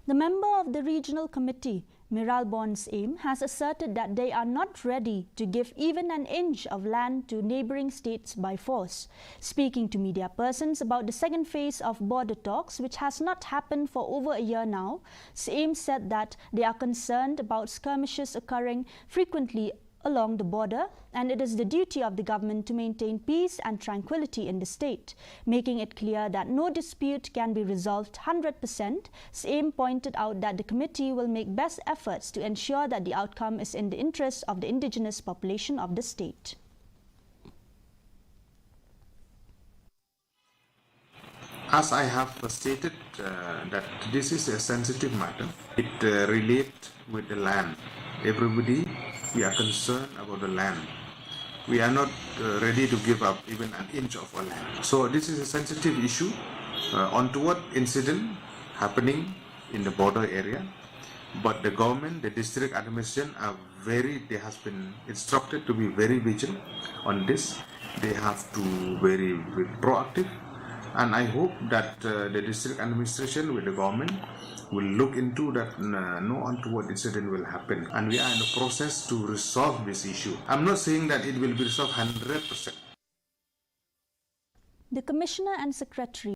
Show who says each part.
Speaker 1: The member of the regional committee, Miralbon Same, has asserted that they are not ready to give even an inch of land to neighbouring states by force. Speaking to media persons about the second phase of border talks, which has not happened for over a year now, Same said that they are concerned about skirmishes occurring frequently along the border, and it is the duty of the government to maintain peace and tranquility in the state. Making it clear that no dispute can be resolved 100%, Same pointed out that the committee will make best efforts to ensure that the outcome is in the interest of the indigenous population of the state.
Speaker 2: As I have stated that this is a sensitive matter, it relates with the land. Everybody, we are concerned about the land. We are not ready to give up even an inch of our land. So this is a sensitive issue. Untoward incident happening in the border area, but the government, the district administration they has been instructed to be very vigilant on this. They have to be very proactive. And I hope that the district administration with the government will look into that no untoward incident will happen. And we are in the process to resolve this issue. I'm not saying that it will be resolved 100%.
Speaker 1: The Commissioner and Secretary